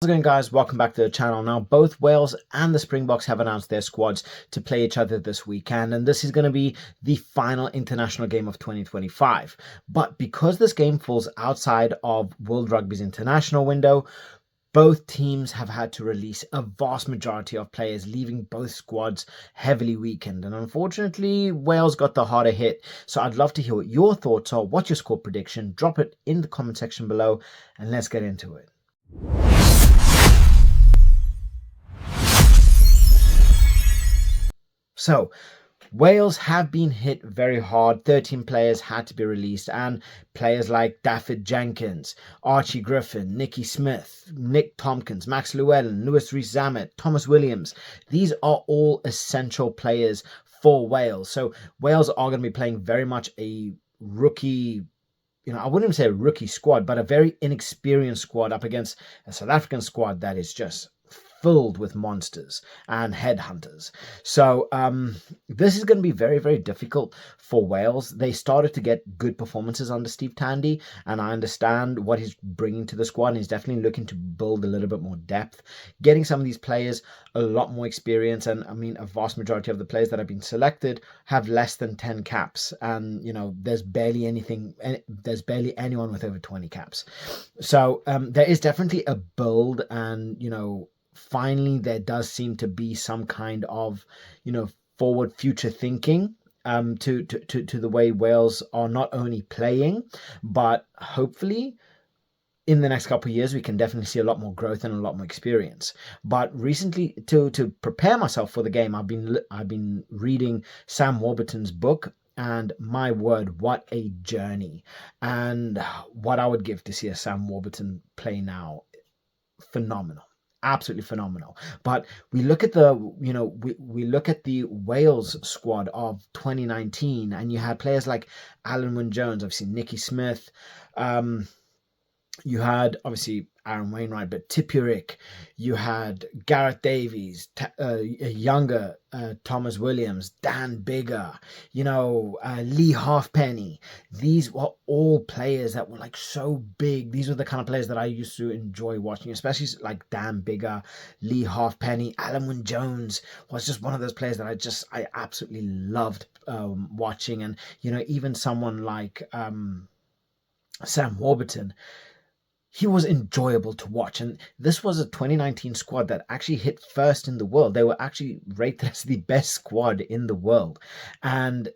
How's it going, guys? Welcome back to the channel. Now, both Wales and the Springboks have announced their squads to play each other this weekend, and this is going to be the final international game of 2025. But because this game falls outside of World Rugby's international window, both teams have had to release a vast majority of players, leaving both squads heavily weakened. And unfortunately, Wales got the harder hit. So I'd love to hear what your thoughts are. What's your score prediction? Drop it in the comment section below, and let's get into it. So, Wales have been hit very hard. 13 players had to be released, and players like Daffyd Jenkins, Archie Griffin, Nicky Smith, Nick Tompkins, Max Llewellyn, Lewis Rees-Zammit, Thomas Williams. These are all essential players for Wales. So Wales are going to be playing very much a rookie, I wouldn't even say a rookie squad, but a very inexperienced squad up against a South African squad that is just filled with monsters and headhunters. So this is going to be very, very difficult for Wales. They started to get good performances under Steve Tandy, and I understand what he's bringing to the squad, and he's definitely looking to build a little bit more depth, getting some of these players a lot more experience. And I mean, a vast majority of the players that have been selected have less than 10 caps, and there's barely anyone with over 20 caps. So there is definitely a build, and finally there does seem to be some kind of forward future thinking to the way Wales are not only playing, but hopefully in the next couple of years we can definitely see a lot more growth and a lot more experience. But recently, to prepare myself for the game, I've been reading Sam Warburton's book, and my word, what a journey. And what I would give to see a Sam Warburton play now, phenomenal. Absolutely phenomenal. But we look at the we look at the Wales squad of 2019, and you had players like Alan Wynne-Jones, obviously Nicky Smith, you had obviously Aaron Wainwright, but Tipurik, you had Gareth Davies, a younger Thomas Williams, Dan Biggar, Lee Halfpenny. These were all players that were like so big. These were the kind of players that I used to enjoy watching, especially like Dan Biggar, Lee Halfpenny. Alan Wynne-Jones was just one of those players that I absolutely loved watching. And even someone like Sam Warburton, he was enjoyable to watch. And this was a 2019 squad that actually hit first in the world. They were actually rated as the best squad in the world. And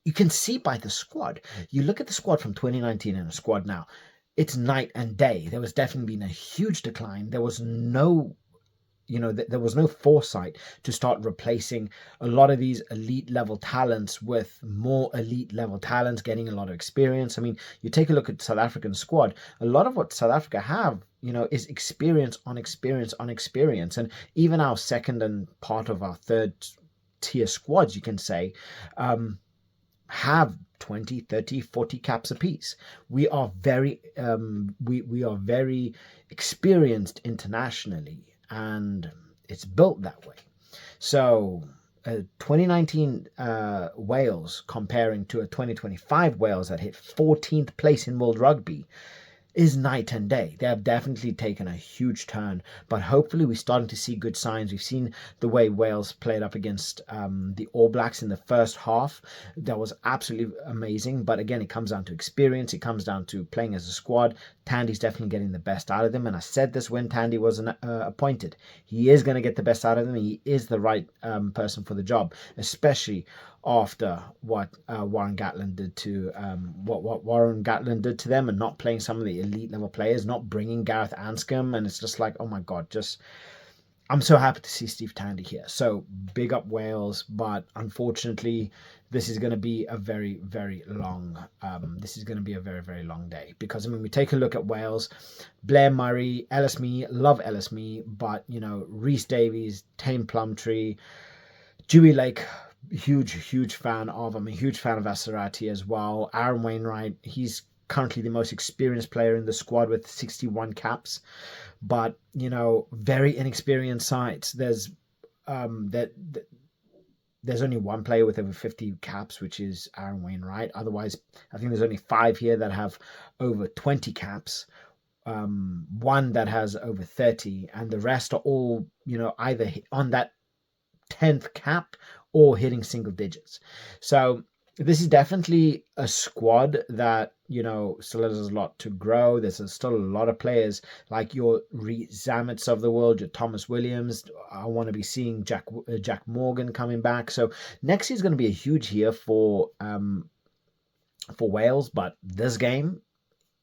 you can see by the squad, you look at the squad from 2019 and the squad now, it's night and day. There was definitely been a huge decline. There was no there was no foresight to start replacing a lot of these elite level talents with more elite level talents, getting a lot of experience. I mean, you take a look at South African squad, a lot of what South Africa have, is experience on experience on experience. And even our second and part of our third tier squads, you can say, have 20, 30, 40 caps apiece. We are very we are very experienced internationally, and it's built that way. So 2019 Wales comparing to a 2025 Wales that hit 14th place in World Rugby is night and day. They have definitely taken a huge turn, but hopefully we're starting to see good signs. We've seen the way Wales played up against the All Blacks in the first half. That was absolutely amazing. But again, it comes down to experience. It comes down to playing as a squad. Tandy's definitely getting the best out of them. And I said this when Tandy was appointed. He is going to get the best out of them. He is the right person for the job, especially after what Warren Gatland did to them, and not playing some of the elite level players, not bringing Gareth Anscombe. And it's just like, oh my God, I'm so happy to see Steve Tandy here. So big up Wales, but unfortunately this is going to be a very, very long very long day, because I mean, we take a look at Wales, Blair Murray, Ellis Mee, love Ellis Mee, but Rhys Davies, Tame Plumtree, Dewey Lake, huge fan of. I'm a huge fan of Asarati as well. Aaron Wainwright, he's currently the most experienced player in the squad with 61 caps, but very inexperienced sides. There's only one player with over 50 caps, which is Aaron Wainwright. Otherwise, I think there's only 5 here that have over 20 caps. one that has over 30, and the rest are all, either on that 10th cap or hitting single digits. So this is definitely a squad that, still has a lot to grow. There's still a lot of players like your Reece Zamits of the world, your Thomas Williams. I want to be seeing Jack Morgan coming back. So next year is going to be a huge year for Wales. But this game,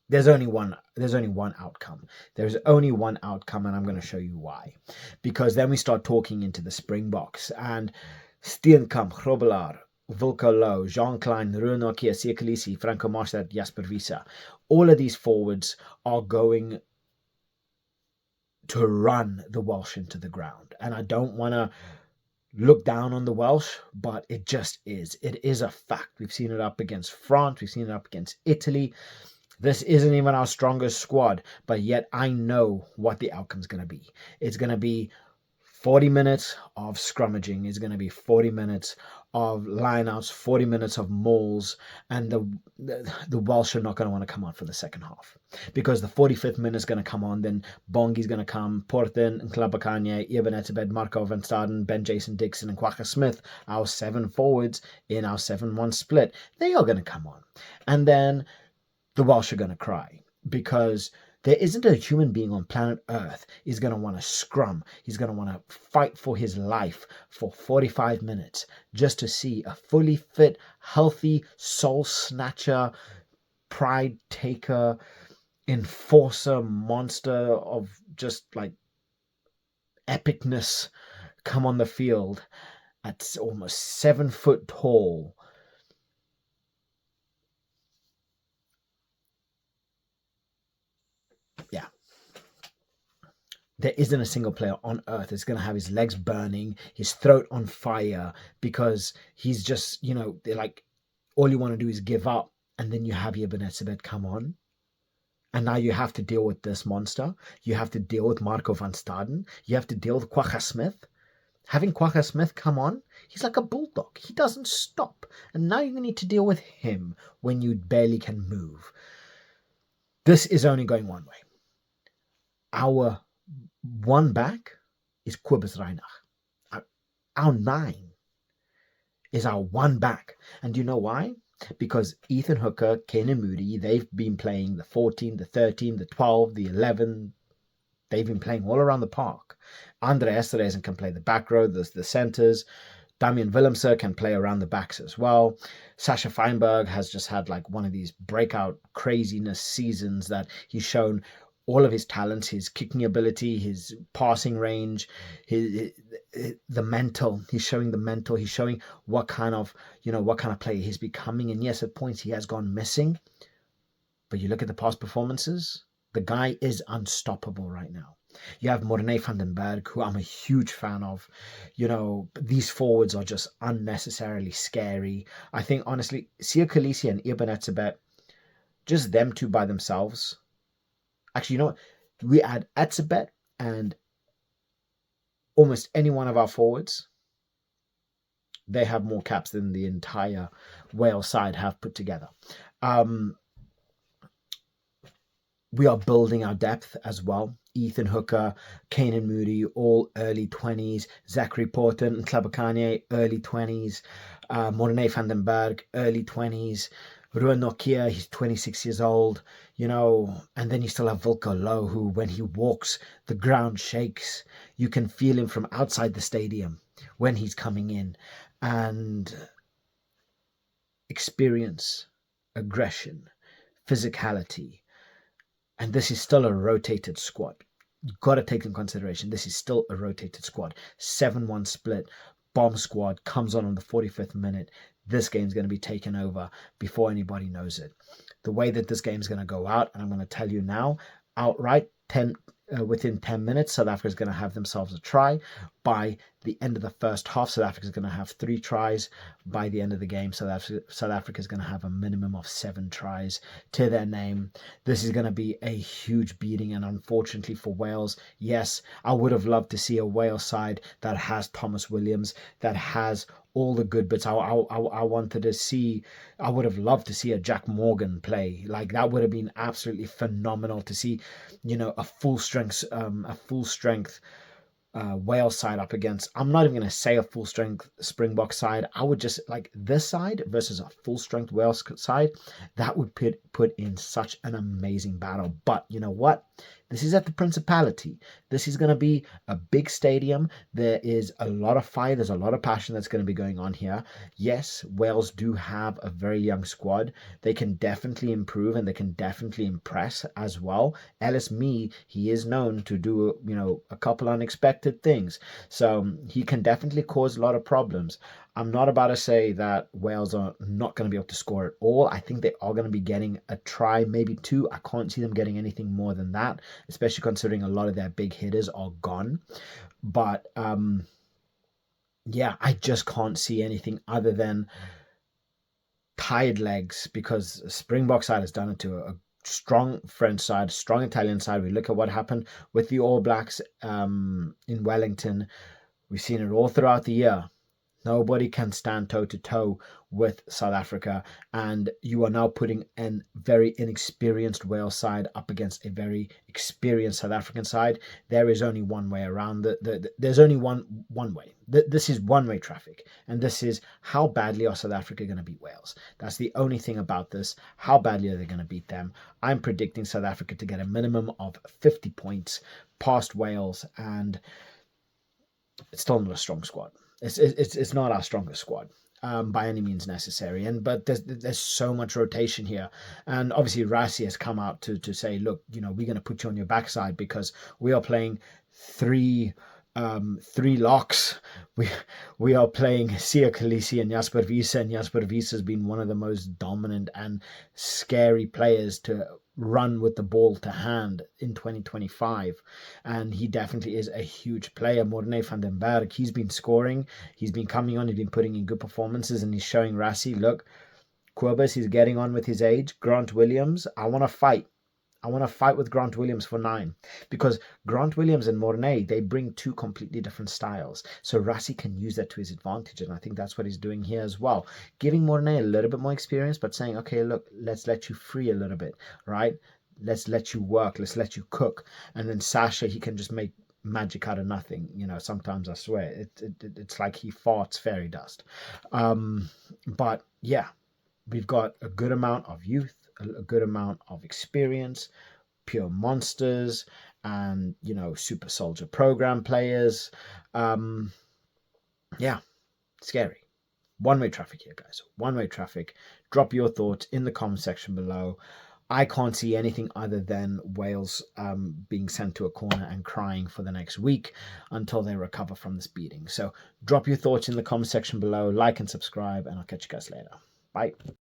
there's only one outcome. There's only one outcome, and I'm going to show you why. Because then we start talking into the Springboks, and Steenkamp, Grobelaar, Wilco Louw, Jean Klein, Ruan Nokia, Siya Kolisi, Franco Marstad, Jasper Wiese. All of these forwards are going to run the Welsh into the ground. And I don't want to look down on the Welsh, but it just is. It is a fact. We've seen it up against France. We've seen it up against Italy. This isn't even our strongest squad, but yet I know what the outcome's going to be. It's going to be 40 minutes of scrummaging. It's going to be 40 minutes of lineouts, 40 minutes of mauls, and the Welsh are not going to want to come on for the second half, because the 45th minute is going to come on. Then Bongi's going to come, Porten, Nklabakanye, Eben Etzebeth, Marco van Staden, Ben Jason Dixon, and Kwagga Smith, our 7 forwards in our 7-1 split. They are going to come on. And then the Welsh are going to cry, because there isn't a human being on planet Earth who's going to want to scrum. He's going to want to fight for his life for 45 minutes just to see a fully fit, healthy, soul snatcher, pride taker, enforcer, monster of just like epicness come on the field at almost 7 foot tall. Yeah. There isn't a single player on earth that's going to have his legs burning, his throat on fire, because he's just, like, all you want to do is give up. And then you have Eben Etzebeth come on. And now you have to deal with this monster. You have to deal with Marco van Staden. You have to deal with Kwagga Smith. Having Kwagga Smith come on, he's like a bulldog. He doesn't stop. And now you need to deal with him when you barely can move. This is only going one way. Our one back is Kobus Reinach. Our 9 is our one back. And do you know why? Because Ethan Hooker, Kane Moody, they've been playing the 14, the 13, the 12, the 11. They've been playing all around the park. Andre Esterhuizen can play the back row, the centers. Damian Willemse can play around the backs as well. Sasha Feinberg has just had like one of these breakout craziness seasons that he's shown all of his talents, his kicking ability, his passing range, the mental. He's showing the mental. He's showing what kind of player he's becoming. And yes, at points he has gone missing. But you look at the past performances, the guy is unstoppable right now. You have Morné van den Berg, who I'm a huge fan of. These forwards are just unnecessarily scary. I think, honestly, Siya Kolisi and Eben Etzebeth, just them two by themselves. Actually, you know what? We add Etzebeth and almost any one of our forwards. They have more caps than the entire Wales side have put together. We are building our depth as well. Ethan Hooker, Kane Moody, all early 20s. Zachary Porten and Nklabakanye, early 20s. Morné van den Berg, early 20s. Ruan Nokia, he's 26 years old, and then you still have Wilco Louw, who, when he walks, the ground shakes. You can feel him from outside the stadium when he's coming in. And experience, aggression, physicality. And this is still a rotated squad. You've got to take in consideration, this is still a rotated squad. 7-1 split, bomb squad comes on the 45th minute. This game's going to be taken over before anybody knows it. The way that this game's going to go out, and I'm going to tell you now, outright, within 10 minutes, South Africa's going to have themselves a try. By the end of the first half, South Africa's going to have 3 tries. By the end of the game, South Africa's going to have a minimum of 7 tries to their name. This is going to be a huge beating, and unfortunately for Wales, yes, I would have loved to see a Wales side that has Thomas Williams, that has all the good bits. I wanted to see. I would have loved to see a Jack Morgan play. Like that would have been absolutely phenomenal to see. A full strength Wales side up against, I'm not even going to say a full strength Springbok side. I would just like this side versus a full strength Wales side. That would put in such an amazing battle. But you know what? This is at the Principality. This is going to be a big stadium. There is a lot of fire. There's a lot of passion that's going to be going on here. Yes, Wales do have a very young squad. They can definitely improve and they can definitely impress as well. Ellis Mee, he is known to do, a couple unexpected things. So he can definitely cause a lot of problems. I'm not about to say that Wales are not going to be able to score at all. I think they are going to be getting a try, maybe two. I can't see them getting anything more than that, especially considering a lot of their big hitters are gone. But yeah, I just can't see anything other than tired legs, because Springbok side has done it to a strong French side, strong Italian side. We look at what happened with the All Blacks in Wellington. We've seen it all throughout the year. Nobody can stand toe to toe with South Africa, and you are now putting a very inexperienced Wales side up against a very experienced South African side. There is only one way around. There's only one way. This is one-way traffic, and this is how badly are South Africa going to beat Wales. That's the only thing about this. How badly are they going to beat them? I'm predicting South Africa to get a minimum of 50 points past Wales, and it's still not a strong squad. It's not our strongest squad by any means necessary. But there's so much rotation here, and obviously Rassie has come out to say, look, we're going to put you on your backside because we are playing three locks. We are playing Sia Khaleesi and Jasper Wiese, and Jasper Wiese has been one of the most dominant and scary players to run with the ball to hand in 2025, and he definitely is a huge player. Morne van den Berg, he's been scoring, he's been coming on, he's been putting in good performances, and he's showing Rassie, look, Quibus, he's getting on with his age. Grant Williams, I want to fight with Grant Williams for 9, because Grant Williams and Mornay, they bring two completely different styles. So Rassie can use that to his advantage, and I think that's what he's doing here as well. Giving Mornay a little bit more experience, but saying, okay, look, let's let you free a little bit, right? Let's let you work, let's let you cook. And then Sasha, he can just make magic out of nothing. Sometimes I swear, it's like he farts fairy dust. But yeah, we've got a good amount of youth, a good amount of experience, pure monsters, and super soldier program players. Yeah, scary. One-way traffic here, guys. One-way traffic. Drop your thoughts in the comment section below. I can't see anything other than Wales being sent to a corner and crying for the next week until they recover from this beating. So drop your thoughts in the comment section below, like and subscribe, and I'll catch you guys later. Bye.